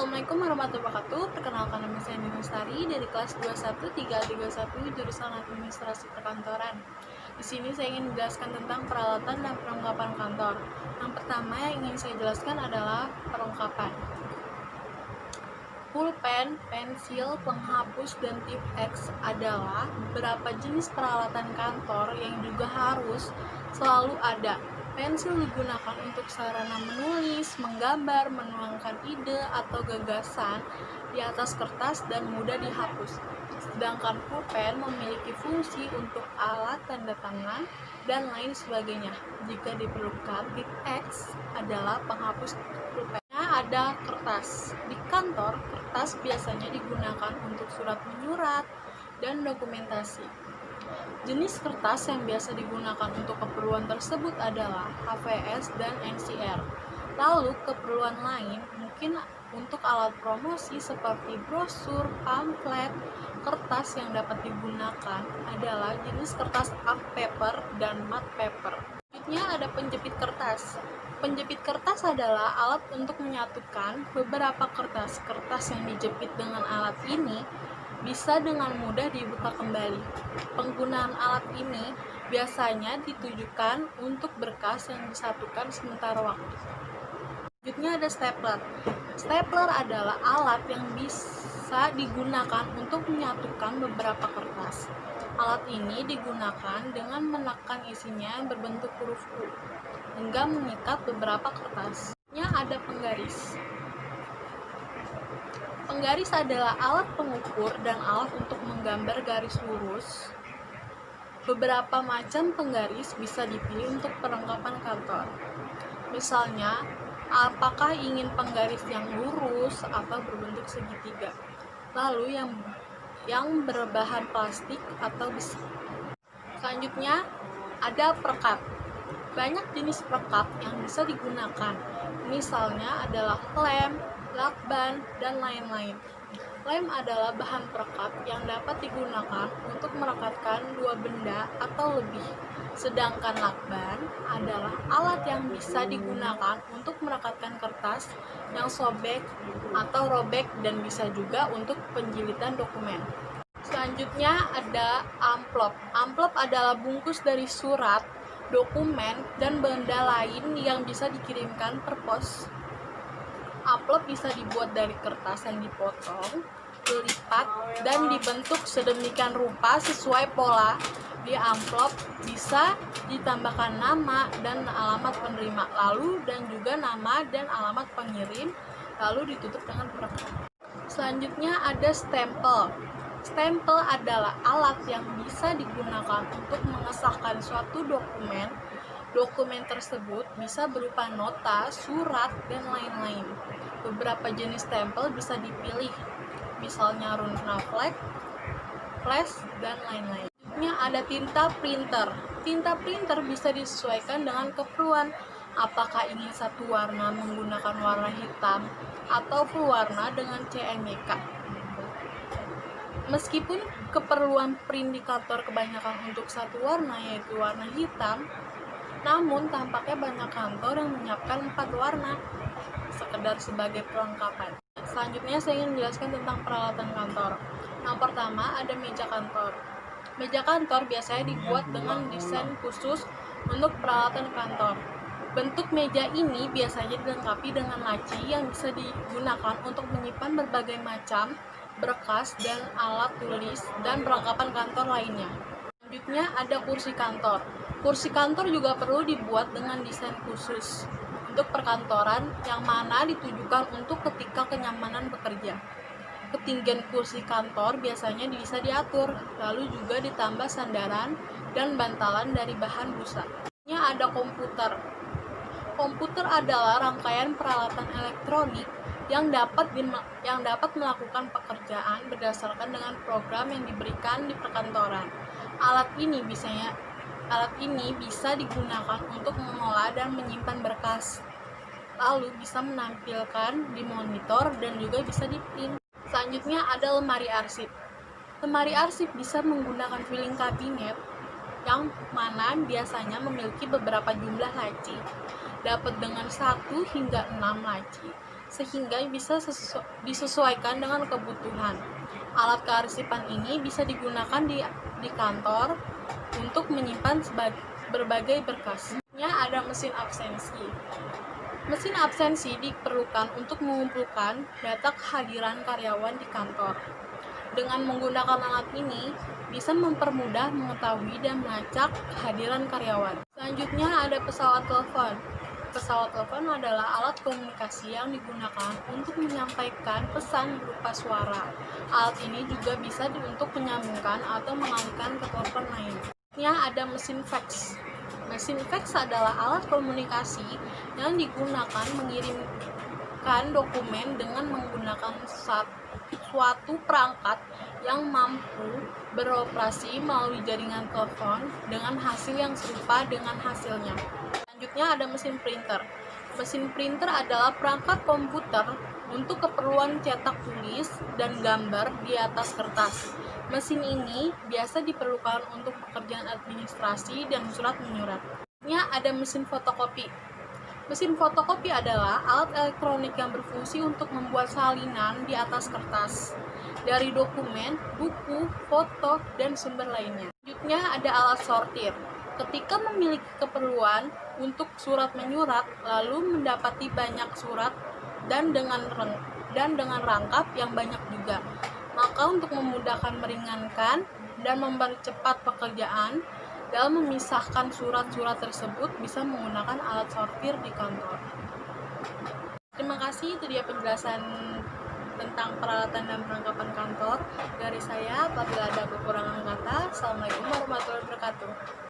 Assalamualaikum warahmatullahi wabarakatuh. Perkenalkan, nama saya Nini Lestari dari kelas 21331 jurusan Administrasi Perkantoran. Di sini saya ingin menjelaskan tentang peralatan dan perlengkapan kantor. Yang pertama yang ingin saya jelaskan adalah perlengkapan. Pulpen, pensil, penghapus, dan tip X adalah beberapa jenis peralatan kantor yang juga harus selalu ada. Pensil digunakan untuk sarana menulis, menggambar, menuangkan ide atau gagasan di atas kertas dan mudah dihapus. Sedangkan pulpen memiliki fungsi untuk alat tanda tangan dan lain sebagainya. Jika diperlukan, tip X adalah penghapus pulpen. Ada kertas. Di kantor, kertas biasanya digunakan untuk surat menyurat dan dokumentasi. Jenis kertas yang biasa digunakan untuk keperluan tersebut adalah HVS dan NCR. Lalu, keperluan lain mungkin untuk alat promosi seperti brosur, pamflet, kertas yang dapat digunakan adalah jenis kertas art paper dan matte paper. Selanjutnya ada penjepit kertas. Penjepit kertas adalah alat untuk menyatukan beberapa kertas. Kertas yang dijepit dengan alat ini bisa dengan mudah dibuka kembali. Penggunaan alat ini biasanya ditujukan untuk berkas yang disatukan sementara waktu. Selanjutnya ada stapler. Stapler adalah alat yang bisa digunakan untuk menyatukan beberapa kertas. Alat ini digunakan dengan menekan isinya yang berbentuk huruf U hingga mengikat beberapa kertas. Ada penggaris. Penggaris adalah alat pengukur dan alat untuk menggambar garis lurus. Beberapa macam penggaris bisa dipilih untuk perlengkapan kantor. Misalnya, apakah ingin penggaris yang lurus atau berbentuk segitiga? Lalu yang berbahan plastik atau besi. Selanjutnya ada perekat. Banyak jenis perekat yang bisa digunakan. Misalnya adalah lem, lakban, dan lain-lain. Lem adalah bahan perekat yang dapat digunakan untuk merekatkan dua benda atau lebih. Sedangkan lakban adalah alat yang bisa digunakan untuk merekatkan kertas yang sobek atau robek dan bisa juga untuk penjilitan dokumen. Selanjutnya ada amplop. Amplop adalah bungkus dari surat, dokumen, dan benda lain yang bisa dikirimkan per pos. Amplop bisa dibuat dari kertas yang dipotong, dilipat, dan dibentuk sedemikian rupa sesuai pola. Di amplop bisa ditambahkan nama dan alamat penerima, lalu dan juga nama dan alamat pengirim, lalu ditutup dengan perekat. Selanjutnya ada stempel. Stempel adalah alat yang bisa digunakan untuk mengesahkan suatu dokumen. Dokumen tersebut bisa berupa nota, surat, dan lain-lain. Beberapa jenis stempel bisa dipilih, misalnya Runner Flash, dan lain-lain. Selanjutnya ada tinta printer. Tinta printer bisa disesuaikan dengan keperluan. Apakah ingin satu warna menggunakan warna hitam atau full warna dengan CMYK. Meskipun keperluan print di kantor kebanyakan untuk satu warna, yaitu warna hitam, namun tampaknya banyak kantor yang menyiapkan 4 warna sekedar sebagai perlengkapan. Selanjutnya saya ingin menjelaskan tentang peralatan kantor. Yang pertama ada meja kantor. Meja kantor biasanya dibuat dengan desain khusus untuk peralatan kantor. Bentuk meja ini biasanya dilengkapi dengan laci yang bisa digunakan untuk menyimpan berbagai macam berkas dan alat tulis dan perlengkapan kantor lainnya. Selanjutnya ada kursi kantor. Kursi kantor juga perlu dibuat dengan desain khusus untuk perkantoran yang mana ditujukan untuk ketika kenyamanan bekerja. Ketinggian kursi kantor biasanya bisa diatur, lalu juga ditambah sandaran dan bantalan dari bahan busa. Ada komputer. Komputer adalah rangkaian peralatan elektronik yang dapat melakukan pekerjaan berdasarkan dengan program yang diberikan di perkantoran. Alat ini bisa digunakan untuk mengolah dan menyimpan berkas, lalu bisa menampilkan di monitor dan juga bisa di-print. Selanjutnya ada lemari arsip. Lemari arsip bisa menggunakan filing kabinet yang mana biasanya memiliki beberapa jumlah laci, dapat dengan 1 hingga 6 laci. sehingga bisa disesuaikan dengan kebutuhan. Alat kearsipan ini bisa digunakan di kantor untuk menyimpan berbagai berkas. Ada mesin absensi. Mesin absensi diperlukan untuk mengumpulkan data kehadiran karyawan di kantor. Dengan menggunakan alat ini, bisa mempermudah mengetahui dan melacak kehadiran karyawan. Selanjutnya ada pesawat telepon. Pesawat telepon adalah alat komunikasi yang digunakan untuk menyampaikan pesan berupa suara. Alat ini juga bisa untuk menyambungkan atau mengalihkan ke telepon lain. Ada mesin fax. Mesin fax adalah alat komunikasi yang digunakan mengirimkan dokumen dengan menggunakan suatu perangkat yang mampu beroperasi melalui jaringan telepon dengan hasil yang serupa dengan hasilnya. Selanjutnya ada mesin printer. Mesin printer adalah perangkat komputer untuk keperluan cetak tulis dan gambar di atas kertas. Mesin ini biasa diperlukan untuk pekerjaan administrasi dan surat menyurat. Ada mesin fotokopi. Mesin fotokopi adalah alat elektronik yang berfungsi untuk membuat salinan di atas kertas dari dokumen, buku, foto, dan sumber lainnya. Selanjutnya ada alat sortir. Ketika memiliki keperluan untuk surat menyurat, lalu mendapati banyak surat dan dengan rangkap yang banyak juga, maka untuk memudahkan, meringankan, dan mempercepat pekerjaan dalam memisahkan surat-surat tersebut bisa menggunakan alat sortir di kantor. Terima kasih, itu dia penjelasan tentang peralatan dan perlengkapan kantor dari saya. Apabila ada kekurangan kata, Assalamualaikum warahmatullahi wabarakatuh.